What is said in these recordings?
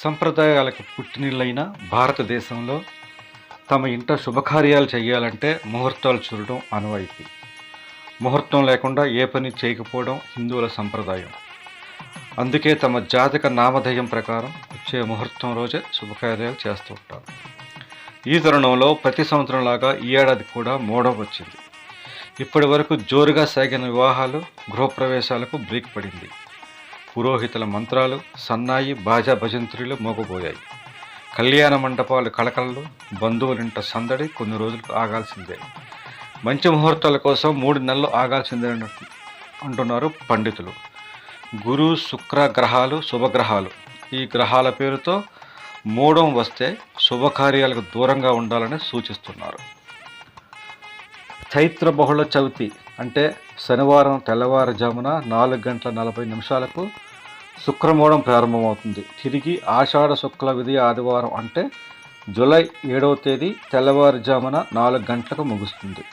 సంప్రదాయాలకు పుట్టినిల్లైన భారతదేశంలో తమ ఇంట శుభకార్యాలు చేయాలంటే ముహూర్తాలు చూడడం ఆనవాయితీ. ముహూర్తం లేకుండా ఏ పని చేయకపోవడం హిందువుల సంప్రదాయం. అందుకే తమ జాతక నామధేయం ప్రకారం వచ్చే ముహూర్తం రోజే శుభకార్యాలు చేస్తూ ఉంటారు. ఈ తరుణంలో ప్రతి సంవత్సరంలాగా ఈ ఏడాది కూడా మోడం వచ్చింది. ఇప్పటి వరకు జోరుగా సాగిన వివాహాలు, గృహప్రవేశాలకు బ్రేక్ పడింది. పురోహితుల మంత్రాలు, సన్నాయి, బాజా భజంత్రులు మోగబోయాయి. కళ్యాణ మండపాలు కళకళలు, బంధువులింట సందడి కొన్ని రోజులు ఆగాల్సిందే. మంచి ముహూర్తాల కోసం 3 నెలలు ఆగాల్సిందే అంటున్నారు పండితులు. గురు, శుక్ర గ్రహాలు శుభగ్రహాలు. ఈ గ్రహాల పేరుతో మోడం వస్తే శుభకార్యాలకు దూరంగా ఉండాలని సూచిస్తున్నారు. చైత్ర బహుళ చవితి అంటే శనివారం తెల్లవారుజామున 4:40 శుక్రమోడం ప్రారంభమవుతుంది. తిరిగి ఆషాఢ శుక్ల విధి ఆదివారం అంటే జూలై 7వ తేదీ తెల్లవారుజామున 4 గంటలకు ముగుస్తుంది.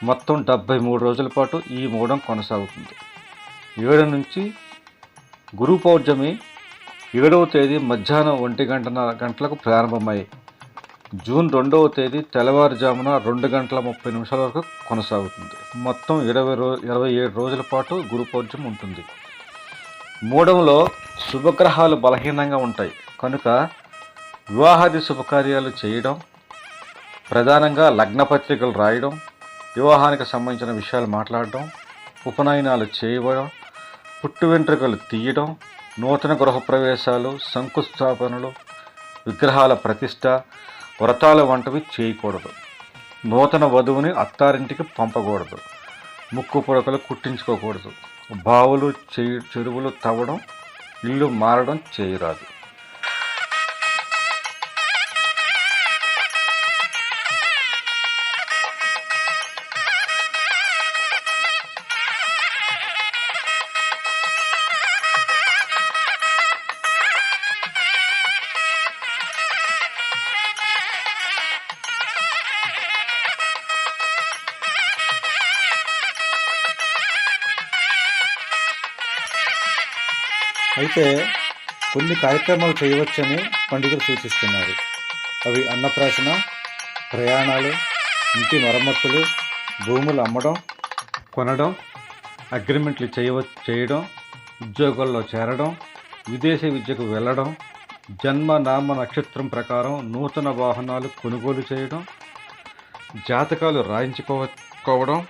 మొత్తం 73 రోజుల పాటు ఈ మోడం కొనసాగుతుంది. 7 నుంచి గురు పౌర్ణమి 7వ తేదీ మధ్యాహ్నం 1 ప్రారంభమై జూన్ 2వ తేదీ తెల్లవారుజామున 2:30 వరకు కొనసాగుతుంది. మొత్తం 27 రోజుల పాటు గురు పౌర్ణమి ఉంటుంది. మూడంలో శుభగ్రహాలు బలహీనంగా ఉంటాయి కనుక వివాహాది శుభకార్యాలు చేయడం, ప్రధానంగా లగ్నపత్రికలు రాయడం, వివాహానికి సంబంధించిన విషయాలు మాట్లాడడం, ఉపనయనాలు చేయడం, పుట్టు వెంట్రుకలు తీయడం, నూతన గృహప్రవేశాలు, శంకుస్థాపనలు, విగ్రహాల ప్రతిష్ట, వ్రతాల వంటివి చేయకూడదు. నూతన వధువుని అత్తారింటికి పంపకూడదు. ముక్కు పుడకలు కుట్టించుకోకూడదు. బావులు, చెరువులు తవ్వడం, ఇల్లు మారడం చేయరాదు. అయితే కొన్ని కార్యక్రమాలు చేయవచ్చని పండితులు సూచిస్తున్నారు. అవి అన్నప్రాసన, ప్రయాణాలు, ఇంటి మరమ్మతులు, భూములు అమ్మడం, కొనడం, అగ్రిమెంట్లు చేయడం, ఉద్యోగాల్లో చేరడం, విదేశీ విద్యకు వెళ్ళడం, జన్మ నామ నక్షత్రం ప్రకారం నూతన వాహనాలు కొనుగోలు చేయడం, జాతకాలు రాయించుకోవడం,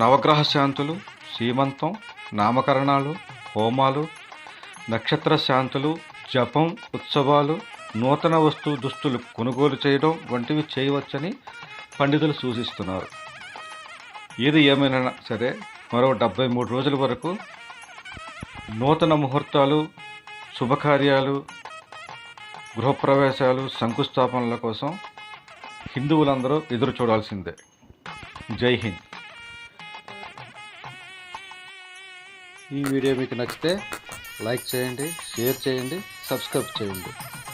నవగ్రహ శాంతులు, సీమంతం, నామకరణాలు, హోమాలు, నక్షత్ర శాంతులు, జపం, ఉత్సవాలు, నూతన దుస్తులు కొనుగోలు చేయడం వంటివి చేయవచ్చని పండితులు సూచిస్తున్నారు. ఏది ఏమైనా సరే మరో 73 రోజుల వరకు నూతన ముహూర్తాలు, శుభకార్యాలు, గృహప్రవేశాలు, శంకుస్థాపనల కోసం హిందువులందరూ ఎదురు చూడాల్సిందే. జై హింద్. ఈ వీడియో మీకు నచ్చితే లైక్ చేయండి, షేర్ చేయండి, సబ్స్క్రైబ్ చేయండి.